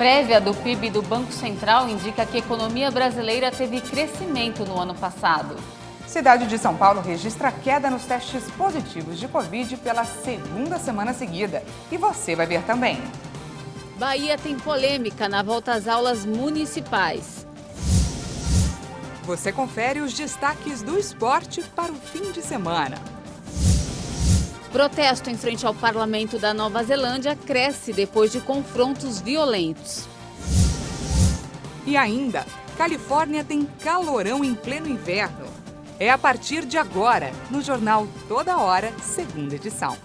Prévia do PIB do Banco Central indica que a economia brasileira teve crescimento no ano passado. Cidade de São Paulo registra queda nos testes positivos de Covid pela segunda semana seguida. E você vai ver também. Bahia tem polêmica na volta às aulas municipais. Você confere os destaques do esporte para o fim de semana. Protesto em frente ao parlamento da Nova Zelândia cresce depois de confrontos violentos. E ainda, Califórnia tem calorão em pleno inverno. É a partir de agora, no Jornal Toda Hora, segunda edição.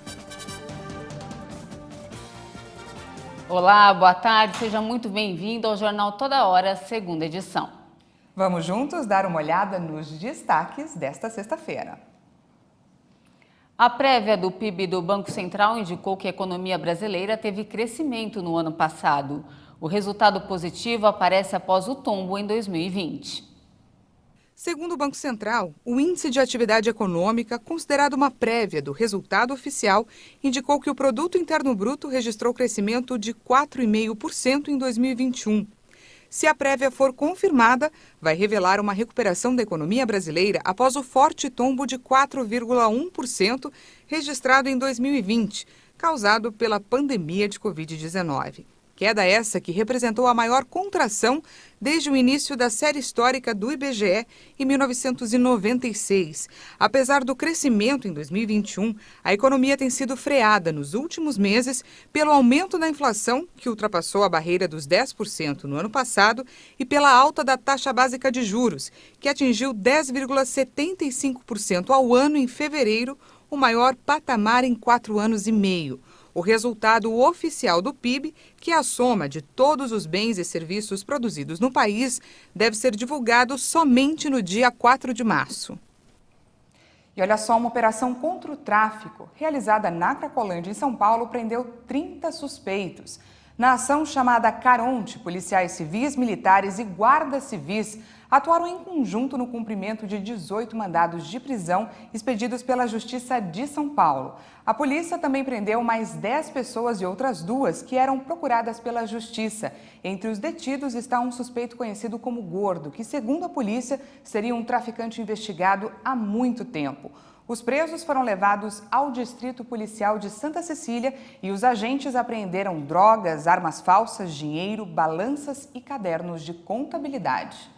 Olá, boa tarde, seja muito bem-vindo ao Jornal Toda Hora, segunda edição. Vamos juntos dar uma olhada nos destaques desta sexta-feira. A prévia do PIB do Banco Central indicou que a economia brasileira teve crescimento no ano passado. O resultado positivo aparece após o tombo em 2020. Segundo o Banco Central, o Índice de Atividade Econômica, considerado uma prévia do resultado oficial, indicou que o Produto Interno Bruto registrou crescimento de 4,5% em 2021. Se a prévia for confirmada, vai revelar uma recuperação da economia brasileira após o forte tombo de 4,1% registrado em 2020, causado pela pandemia de Covid-19. Queda essa que representou a maior contração desde o início da série histórica do IBGE em 1996. Apesar do crescimento em 2021, a economia tem sido freada nos últimos meses pelo aumento da inflação, que ultrapassou a barreira dos 10% no ano passado, e pela alta da taxa básica de juros, que atingiu 10,75% ao ano em fevereiro, o maior patamar em 4 anos e meio. O resultado oficial do PIB, que é a soma de todos os bens e serviços produzidos no país, deve ser divulgado somente no dia 4 de março. E olha só, uma operação contra o tráfico, realizada na Cracolândia, em São Paulo, prendeu 30 suspeitos. Na ação chamada Caronte, policiais civis, militares e guardas civis atuaram em conjunto no cumprimento de 18 mandados de prisão expedidos pela Justiça de São Paulo. A polícia também prendeu mais 10 pessoas e outras 2 que eram procuradas pela Justiça. Entre os detidos está um suspeito conhecido como Gordo, que, segundo a polícia, seria um traficante investigado há muito tempo. Os presos foram levados ao Distrito Policial de Santa Cecília e os agentes apreenderam drogas, armas falsas, dinheiro, balanças e cadernos de contabilidade.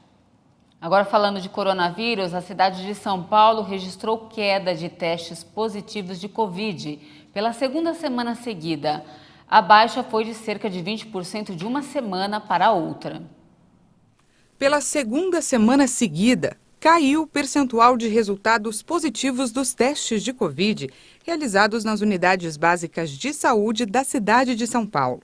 Agora, falando de coronavírus, a cidade de São Paulo registrou queda de testes positivos de Covid pela segunda semana seguida. A baixa foi de cerca de 20% de uma semana para a outra. Pela segunda semana seguida, caiu o percentual de resultados positivos dos testes de Covid realizados nas unidades básicas de saúde da cidade de São Paulo.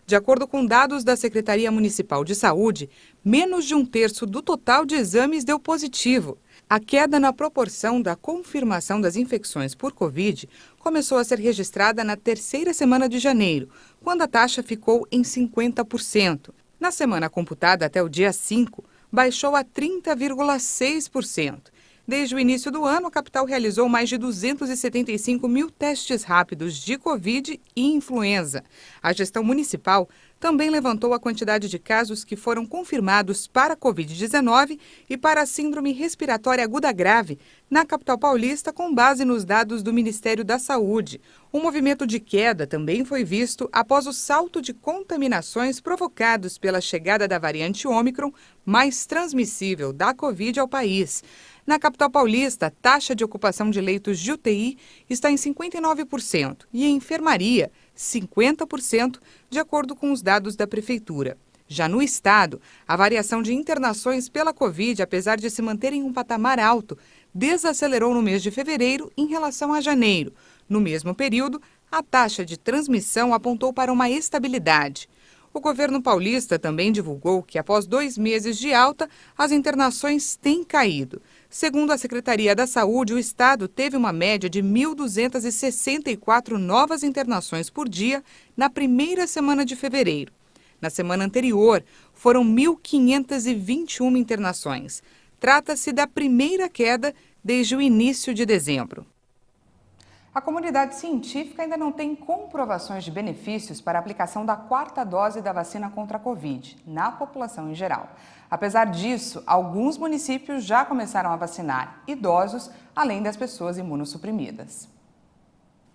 De acordo com dados da Secretaria Municipal de Saúde, menos de 1/3 do total de exames deu positivo. A queda na proporção da confirmação das infecções por Covid começou a ser registrada na terceira semana de janeiro, quando a taxa ficou em 50%. Na semana computada até o dia 5, baixou a 30,6%. Desde o início do ano, a capital realizou mais de 275 mil testes rápidos de Covid e influenza. A gestão municipal também levantou a quantidade de casos que foram confirmados para Covid-19 e para a síndrome respiratória aguda grave na capital paulista, com base nos dados do Ministério da Saúde. Um movimento de queda também foi visto após o salto de contaminações provocados pela chegada da variante Ômicron, mais transmissível da Covid ao país. Na capital paulista, a taxa de ocupação de leitos de UTI está em 59% e em enfermaria, 50%, de acordo com os dados da Prefeitura. Já no estado, a variação de internações pela Covid, apesar de se manter em um patamar alto, desacelerou no mês de fevereiro em relação a janeiro. No mesmo período, a taxa de transmissão apontou para uma estabilidade. O governo paulista também divulgou que, após 2 meses de alta, as internações têm caído. Segundo a Secretaria da Saúde, o estado teve uma média de 1.264 novas internações por dia na primeira semana de fevereiro. Na semana anterior, foram 1.521 internações. Trata-se da primeira queda desde o início de dezembro. A comunidade científica ainda não tem comprovações de benefícios para a aplicação da 4ª dose da vacina contra a Covid na população em geral. Apesar disso, alguns municípios já começaram a vacinar idosos, além das pessoas imunossuprimidas.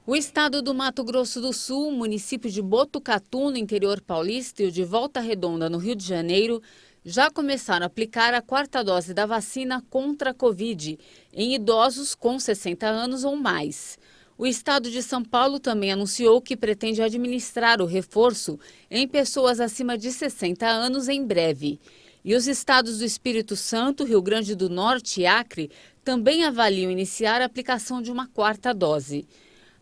O estado do Mato Grosso do Sul, o município de Botucatu, no interior paulista, e o de Volta Redonda, no Rio de Janeiro, já começaram a aplicar a 4ª dose da vacina contra a Covid em idosos com 60 anos ou mais. O estado de São Paulo também anunciou que pretende administrar o reforço em pessoas acima de 60 anos em breve. E os estados do Espírito Santo, Rio Grande do Norte e Acre também avaliam iniciar a aplicação de uma 4ª dose.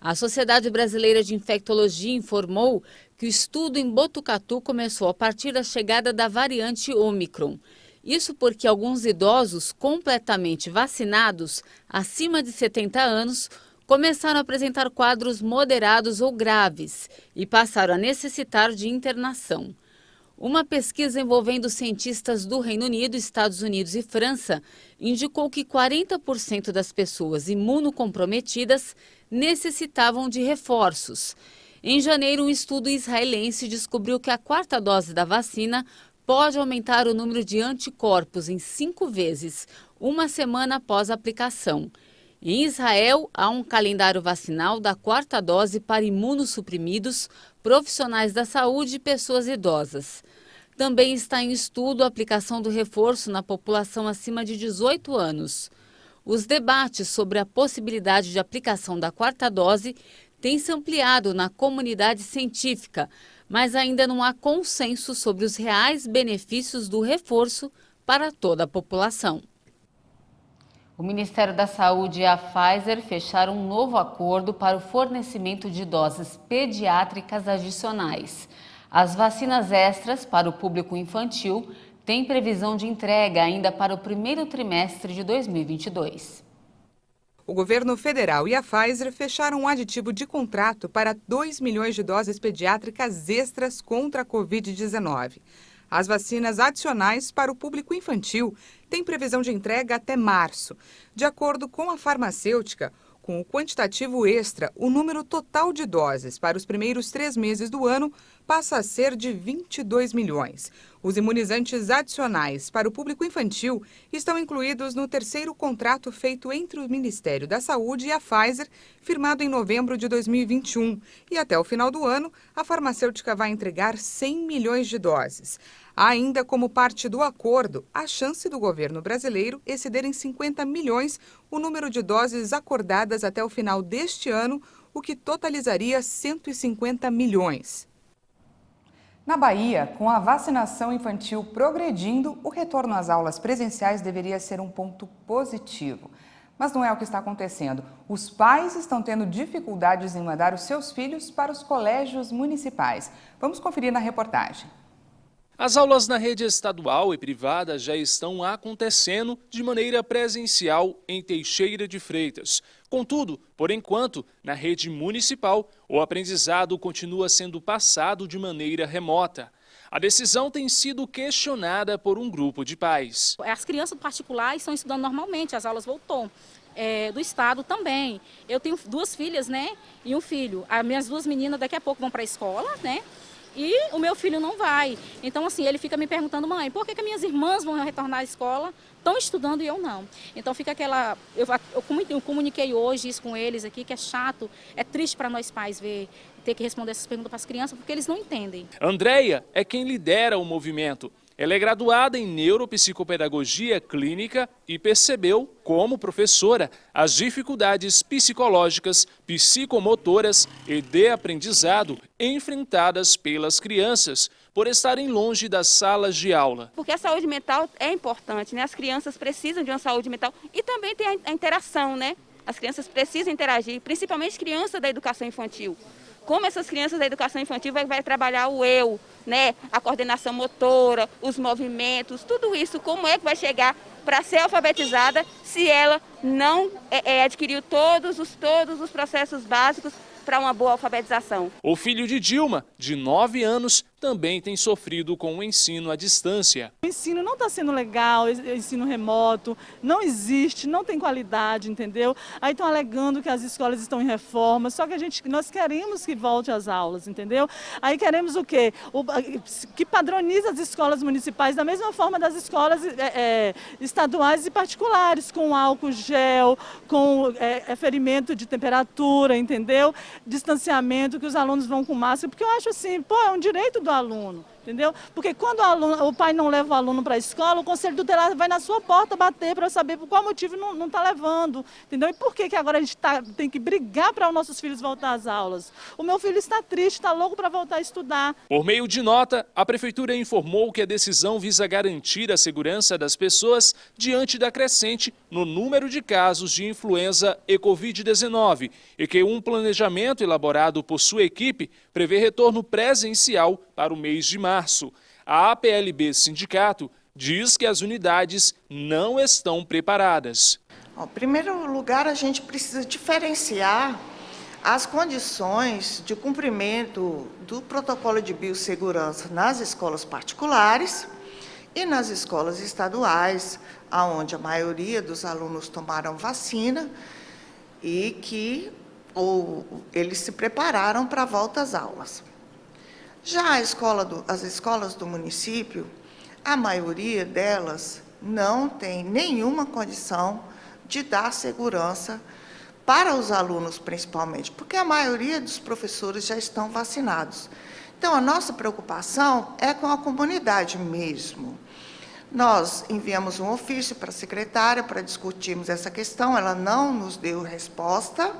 A Sociedade Brasileira de Infectologia informou que o estudo em Botucatu começou a partir da chegada da variante Ômicron. Isso porque alguns idosos completamente vacinados, acima de 70 anos, começaram a apresentar quadros moderados ou graves e passaram a necessitar de internação. Uma pesquisa envolvendo cientistas do Reino Unido, Estados Unidos e França indicou que 40% das pessoas imunocomprometidas necessitavam de reforços. Em janeiro, um estudo israelense descobriu que a 4ª dose da vacina pode aumentar o número de anticorpos em 5 vezes, uma semana após a aplicação. Em Israel, há um calendário vacinal da 4ª dose para imunossuprimidos, profissionais da saúde e pessoas idosas. Também está em estudo a aplicação do reforço na população acima de 18 anos. Os debates sobre a possibilidade de aplicação da 4ª dose têm se ampliado na comunidade científica, mas ainda não há consenso sobre os reais benefícios do reforço para toda a população. O Ministério da Saúde e a Pfizer fecharam um novo acordo para o fornecimento de doses pediátricas adicionais. As vacinas extras para o público infantil têm previsão de entrega ainda para o primeiro trimestre de 2022. O governo federal e a Pfizer fecharam um aditivo de contrato para 2 milhões de doses pediátricas extras contra a Covid-19. As vacinas adicionais para o público infantil têm previsão de entrega até março. De acordo com a farmacêutica, com o quantitativo extra, o número total de doses para os primeiros 3 meses do ano passa a ser de 22 milhões. Os imunizantes adicionais para o público infantil estão incluídos no 3º contrato feito entre o Ministério da Saúde e a Pfizer, firmado em novembro de 2021. E até o final do ano, a farmacêutica vai entregar 100 milhões de doses. Ainda como parte do acordo, a chance do governo brasileiro exceder em 50 milhões o número de doses acordadas até o final deste ano, o que totalizaria 150 milhões. Na Bahia, com a vacinação infantil progredindo, o retorno às aulas presenciais deveria ser um ponto positivo. Mas não é o que está acontecendo. Os pais estão tendo dificuldades em mandar os seus filhos para os colégios municipais. Vamos conferir na reportagem. As aulas na rede estadual e privada já estão acontecendo de maneira presencial em Teixeira de Freitas. Contudo, por enquanto, na rede municipal, o aprendizado continua sendo passado de maneira remota. A decisão tem sido questionada por um grupo de pais. As crianças particulares estão estudando normalmente, as aulas voltou. Do estado também. Eu tenho 2 filhas, né, e um filho. As minhas 2 meninas daqui a pouco vão para a escola, né? E o meu filho não vai. Então, assim, ele fica me perguntando, mãe, por que minhas irmãs vão retornar à escola, estão estudando e eu não? Então, fica aquela... Eu comuniquei hoje isso com eles aqui, que é chato, é triste para nós pais ter que responder essas perguntas para as crianças, porque eles não entendem. Andréia é quem lidera o movimento. Ela é graduada em neuropsicopedagogia clínica e percebeu, como professora, as dificuldades psicológicas, psicomotoras e de aprendizado enfrentadas pelas crianças por estarem longe das salas de aula. Porque a saúde mental é importante, né? As crianças precisam de uma saúde mental e também tem a interação, né? As crianças precisam interagir, principalmente crianças da educação infantil. Como essas crianças da educação infantil vai trabalhar o eu, né? A coordenação motora, os movimentos, tudo isso, como é que vai chegar para ser alfabetizada se ela não adquiriu todos os processos básicos para uma boa alfabetização. O filho de Dilma, de 9 anos, também têm sofrido com o ensino à distância. O ensino não está sendo legal, o ensino remoto, não existe, não tem qualidade, entendeu? Aí estão alegando que as escolas estão em reforma, só que nós queremos que volte às aulas, entendeu? Aí queremos o quê? Que padronize as escolas municipais da mesma forma das escolas estaduais e particulares, com álcool gel, com aferimento de temperatura, entendeu? Distanciamento, que os alunos vão com máscara, porque eu acho assim, é um direito do aluno, entendeu? Porque quando o pai não leva o aluno para a escola, o conselho tutelar vai na sua porta bater para saber por qual motivo não está levando, entendeu? E por que agora a gente tem que brigar para os nossos filhos voltar às aulas? O meu filho está triste, está louco para voltar a estudar. Por meio de nota, a Prefeitura informou que a decisão visa garantir a segurança das pessoas diante da crescente no número de casos de influenza e Covid-19 e que um planejamento elaborado por sua equipe prevê retorno presencial para o mês de março. A APLB Sindicato diz que as unidades não estão preparadas. Em primeiro lugar, a gente precisa diferenciar as condições de cumprimento do protocolo de biossegurança nas escolas particulares e nas escolas estaduais, onde a maioria dos alunos tomaram vacina e que eles se prepararam para a volta às aulas. Já as escolas do município, a maioria delas não tem nenhuma condição de dar segurança para os alunos, principalmente, porque a maioria dos professores já estão vacinados. Então, a nossa preocupação é com a comunidade mesmo. Nós enviamos um ofício para a secretária para discutirmos essa questão, ela não nos deu resposta.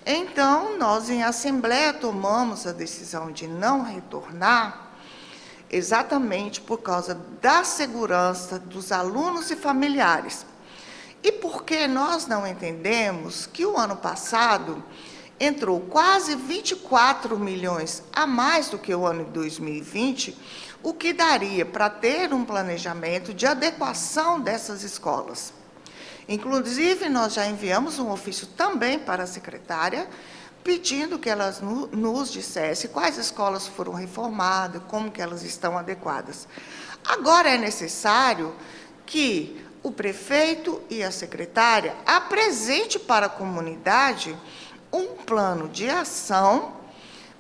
Então, nós em assembleia tomamos a decisão de não retornar, exatamente por causa da segurança dos alunos e familiares. E porque nós não entendemos que o ano passado entrou quase 24 milhões a mais do que o ano de 2020, o que daria para ter um planejamento de adequação dessas escolas. Inclusive, nós já enviamos um ofício também para a secretária, pedindo que elas nos dissesse quais escolas foram reformadas, como que elas estão adequadas. Agora é necessário que o prefeito e a secretária apresente para a comunidade um plano de ação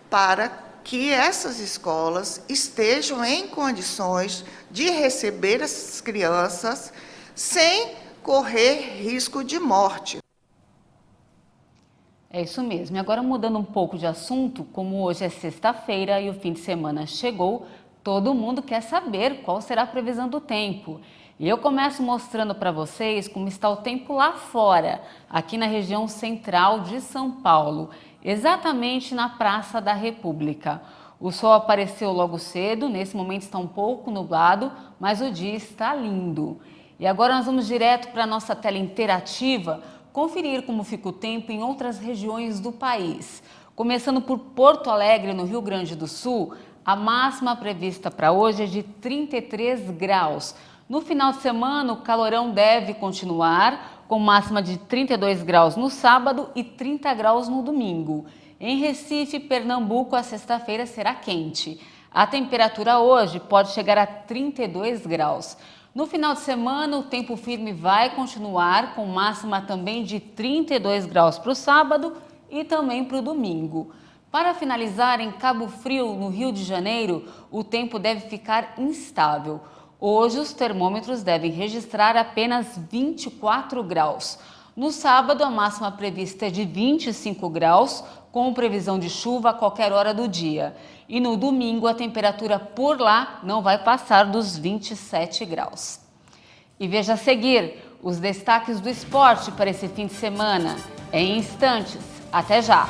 para que essas escolas estejam em condições de receber essas crianças sem correr risco de morte. É isso mesmo. E agora, mudando um pouco de assunto, como hoje é sexta-feira e o fim de semana chegou, todo mundo quer saber qual será a previsão do tempo. E eu começo mostrando para vocês como está o tempo lá fora, aqui na região central de São Paulo, exatamente na Praça da República. O sol apareceu logo cedo, nesse momento está um pouco nublado, mas o dia está lindo. E agora nós vamos direto para a nossa tela interativa, conferir como fica o tempo em outras regiões do país. Começando por Porto Alegre, no Rio Grande do Sul, a máxima prevista para hoje é de 33 graus. No final de semana, o calorão deve continuar, com máxima de 32 graus no sábado e 30 graus no domingo. Em Recife, Pernambuco, a sexta-feira será quente. A temperatura hoje pode chegar a 32 graus. No final de semana, o tempo firme vai continuar, com máxima também de 32 graus para o sábado e também para o domingo. Para finalizar, em Cabo Frio, no Rio de Janeiro, o tempo deve ficar instável. Hoje, os termômetros devem registrar apenas 24 graus. No sábado, a máxima prevista é de 25 graus, com previsão de chuva a qualquer hora do dia. E no domingo, a temperatura por lá não vai passar dos 27 graus. E veja a seguir os destaques do esporte para esse fim de semana. Em instantes. Até já!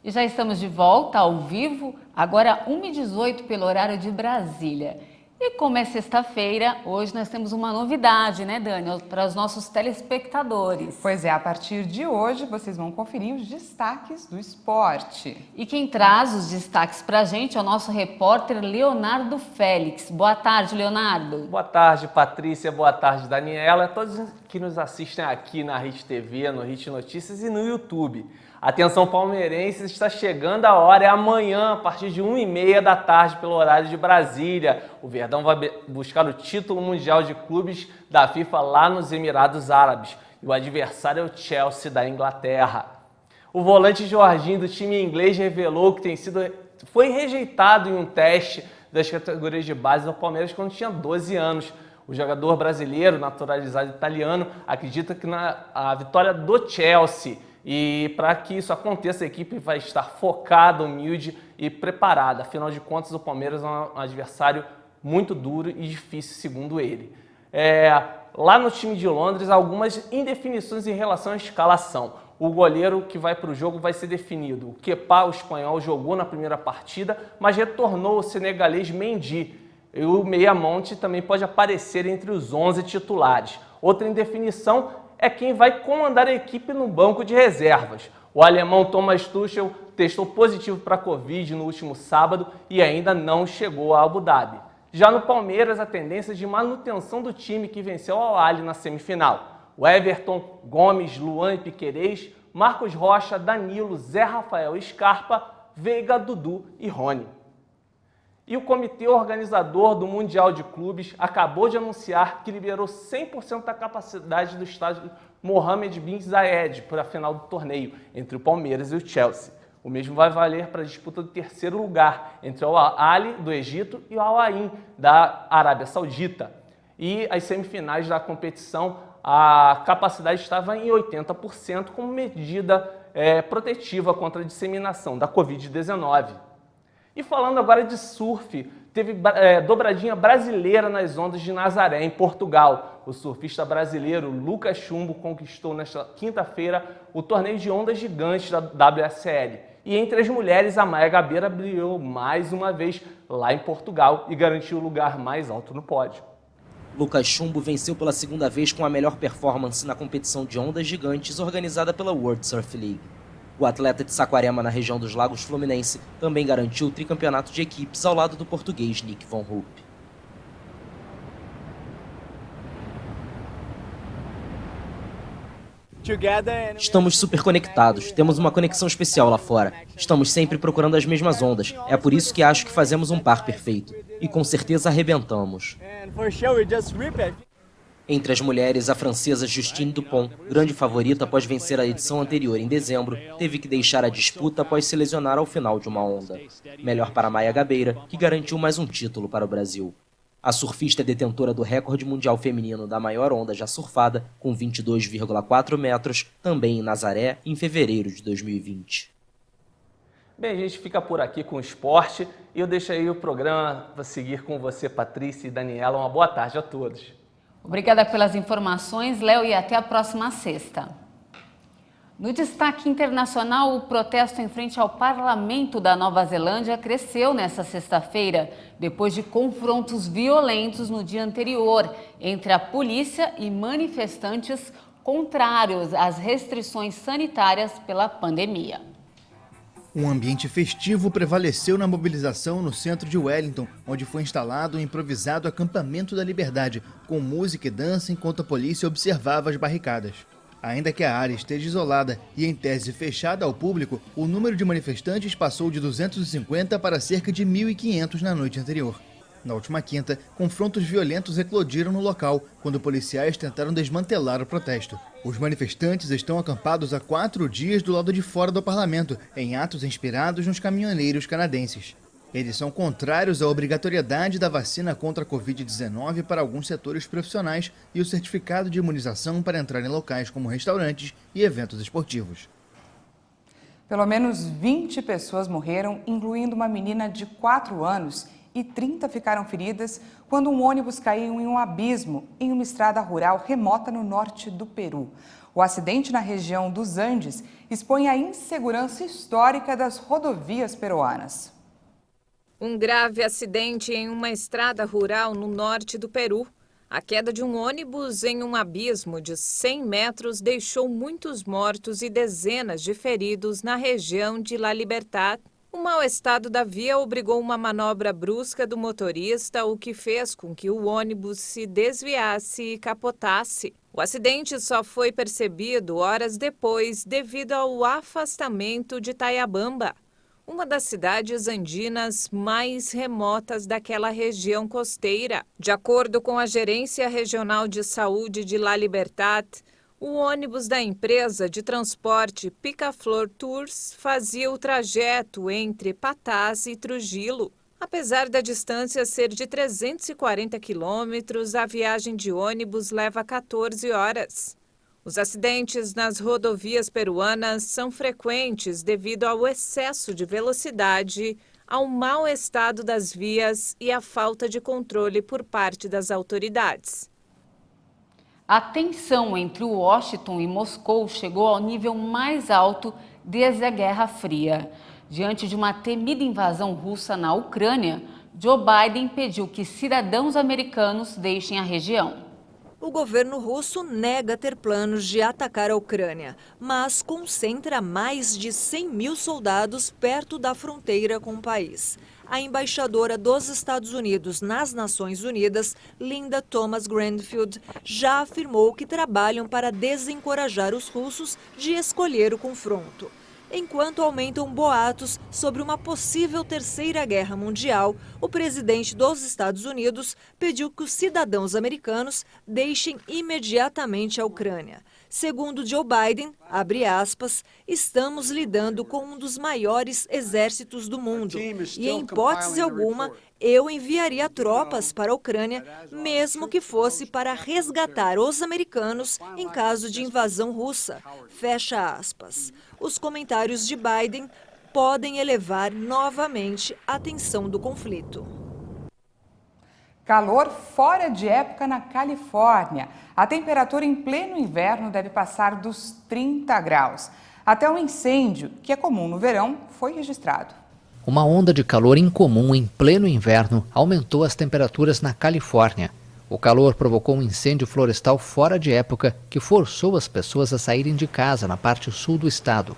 E já estamos de volta ao vivo, agora 1h18 pelo horário de Brasília. E como é sexta-feira, hoje nós temos uma novidade, né, Dani, para os nossos telespectadores. Pois é, a partir de hoje vocês vão conferir os destaques do esporte. E quem traz os destaques para a gente é o nosso repórter Leonardo Félix. Boa tarde, Leonardo. Boa tarde, Patrícia. Boa tarde, Daniela. Todos que nos assistem aqui na Hit TV, no Hit Notícias e no YouTube. Atenção, palmeirenses, está chegando a hora, é amanhã, a partir de 1h30 da tarde, pelo horário de Brasília. O Verdão vai buscar o título mundial de clubes da FIFA lá nos Emirados Árabes. E o adversário é o Chelsea da Inglaterra. O volante Jorginho do time inglês revelou que foi rejeitado em um teste das categorias de base do Palmeiras quando tinha 12 anos. O jogador brasileiro, naturalizado italiano, acredita que a vitória do Chelsea. E para que isso aconteça, a equipe vai estar focada, humilde e preparada. Afinal de contas, o Palmeiras é um adversário muito duro e difícil, segundo ele. Lá no time de Londres, algumas indefinições em relação à escalação. O goleiro que vai para o jogo vai ser definido. O Kepa, o espanhol, jogou na primeira partida, mas retornou o senegalês Mendy. E o Meia Monte também pode aparecer entre os 11 titulares. Outra indefinição é quem vai comandar a equipe no banco de reservas. O alemão Thomas Tuchel testou positivo para a Covid no último sábado e ainda não chegou a Abu Dhabi. Já no Palmeiras, a tendência de manutenção do time que venceu o Al-Ahly na semifinal. O Everton, Gomes, Luan e Piquerez, Marcos Rocha, Danilo, Zé Rafael Scarpa, Veiga, Dudu e Rony. E o comitê organizador do Mundial de Clubes acabou de anunciar que liberou 100% da capacidade do estádio Mohammed bin Zayed para a final do torneio, entre o Palmeiras e o Chelsea. O mesmo vai valer para a disputa do terceiro lugar, entre o Al-Ahly do Egito e o Al-Ain da Arábia Saudita. E as semifinais da competição, a capacidade estava em 80% como medida protetiva contra a disseminação da Covid-19. E falando agora de surf, teve dobradinha brasileira nas ondas de Nazaré, em Portugal. O surfista brasileiro Lucas Chumbo conquistou nesta quinta-feira o torneio de ondas gigantes da WSL. E entre as mulheres, a Maia Gabeira brilhou mais uma vez lá em Portugal e garantiu o lugar mais alto no pódio. Lucas Chumbo venceu pela segunda vez com a melhor performance na competição de ondas gigantes organizada pela World Surf League. O atleta de Saquarema, na região dos Lagos Fluminense, também garantiu o tricampeonato de equipes ao lado do português Nick Von Hoop. Estamos super conectados, temos uma conexão especial lá fora. Estamos sempre procurando as mesmas ondas. É por isso que acho que fazemos um par perfeito. E com certeza arrebentamos. Entre as mulheres, a francesa Justine Dupont, grande favorita após vencer a edição anterior em dezembro, teve que deixar a disputa após se lesionar ao final de uma onda. Melhor para Maia Gabeira, que garantiu mais um título para o Brasil. A surfista é detentora do recorde mundial feminino da maior onda já surfada, com 22,4 metros, também em Nazaré, em fevereiro de 2020. Bem, a gente fica por aqui com o esporte e eu deixo aí o programa para seguir com você, Patrícia e Daniela. Uma boa tarde a todos. Obrigada pelas informações, Léo, e até a próxima sexta. No destaque internacional, o protesto em frente ao Parlamento da Nova Zelândia cresceu nesta sexta-feira, depois de confrontos violentos no dia anterior entre a polícia e manifestantes contrários às restrições sanitárias pela pandemia. Um ambiente festivo prevaleceu na mobilização no centro de Wellington, onde foi instalado um improvisado acampamento da liberdade, com música e dança enquanto a polícia observava as barricadas. Ainda que a área esteja isolada e em tese fechada ao público, o número de manifestantes passou de 250 para cerca de 1.500 na noite anterior. Na última quinta, confrontos violentos eclodiram no local, quando policiais tentaram desmantelar o protesto. Os manifestantes estão acampados há 4 dias do lado de fora do parlamento, em atos inspirados nos caminhoneiros canadenses. Eles são contrários à obrigatoriedade da vacina contra a Covid-19 para alguns setores profissionais e o certificado de imunização para entrar em locais como restaurantes e eventos esportivos. Pelo menos 20 pessoas morreram, incluindo uma menina de 4 anos, e 30 ficaram feridas quando um ônibus caiu em um abismo em uma estrada rural remota no norte do Peru. O acidente na região dos Andes expõe a insegurança histórica das rodovias peruanas. Um grave acidente em uma estrada rural no norte do Peru. A queda de um ônibus em um abismo de 100 metros deixou muitos mortos e dezenas de feridos na região de La Libertad. O mau estado da via obrigou uma manobra brusca do motorista, o que fez com que o ônibus se desviasse e capotasse. O acidente só foi percebido horas depois devido ao afastamento de Tayabamba, uma das cidades andinas mais remotas daquela região costeira. De acordo com a Gerência Regional de Saúde de La Libertad, o ônibus da empresa de transporte Picaflor Tours fazia o trajeto entre Patás e Trujillo. Apesar da distância ser de 340 quilômetros, a viagem de ônibus leva 14 horas. Os acidentes nas rodovias peruanas são frequentes devido ao excesso de velocidade, ao mau estado das vias e à falta de controle por parte das autoridades. A tensão entre Washington e Moscou chegou ao nível mais alto desde a Guerra Fria. Diante de uma temida invasão russa na Ucrânia, Joe Biden pediu que cidadãos americanos deixem a região. O governo russo nega ter planos de atacar a Ucrânia, mas concentra mais de 100 mil soldados perto da fronteira com o país. A embaixadora dos Estados Unidos nas Nações Unidas, Linda Thomas-Greenfield, já afirmou que trabalham para desencorajar os russos de escolher o confronto. Enquanto aumentam boatos sobre uma possível terceira guerra mundial, o presidente dos Estados Unidos pediu que os cidadãos americanos deixem imediatamente a Ucrânia. Segundo Joe Biden, abre aspas, estamos lidando com um dos maiores exércitos do mundo e, em hipótese alguma, eu enviaria tropas para a Ucrânia, mesmo que fosse para resgatar os americanos em caso de invasão russa. Fecha aspas. Os comentários de Biden podem elevar novamente a tensão do conflito. Calor fora de época na Califórnia. A temperatura em pleno inverno deve passar dos 30 graus. Até um incêndio, que é comum no verão, foi registrado. Uma onda de calor incomum em pleno inverno aumentou as temperaturas na Califórnia. O calor provocou um incêndio florestal fora de época que forçou as pessoas a saírem de casa na parte sul do estado.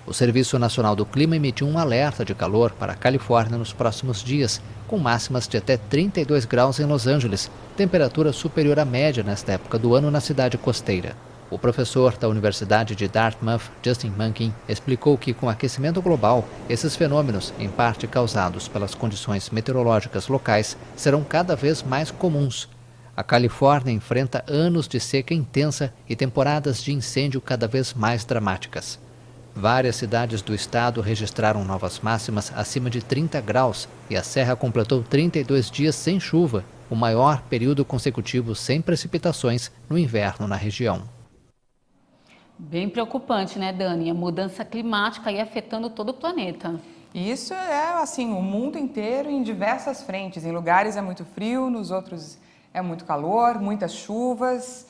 O Serviço Nacional do Clima emitiu um alerta de calor para a Califórnia nos próximos dias, com máximas de até 32 graus em Los Angeles, temperatura superior à média nesta época do ano na cidade costeira. O professor da Universidade de Dartmouth, Justin Munkin, explicou que com o aquecimento global, esses fenômenos, em parte causados pelas condições meteorológicas locais, serão cada vez mais comuns. A Califórnia enfrenta anos de seca intensa e temporadas de incêndio cada vez mais dramáticas. Várias cidades do estado registraram novas máximas acima de 30 graus e a Serra completou 32 dias sem chuva, o maior período consecutivo sem precipitações no inverno na região. Bem preocupante, né, Dani? A mudança climática aí afetando todo o planeta. Isso é assim, o mundo inteiro em diversas frentes. Em lugares é muito frio, nos outros é muito calor, muitas chuvas.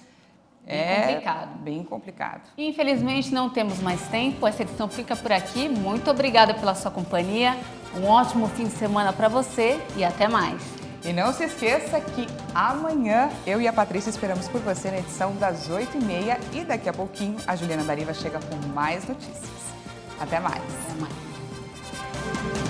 Bem complicado. Infelizmente não temos mais tempo, essa edição fica por aqui. Muito obrigada pela sua companhia, um ótimo fim de semana para você e até mais. E não se esqueça que amanhã eu e a Patrícia esperamos por você na edição das 8h30 e daqui a pouquinho a Juliana Dariva chega com mais notícias. Até mais. Até mais.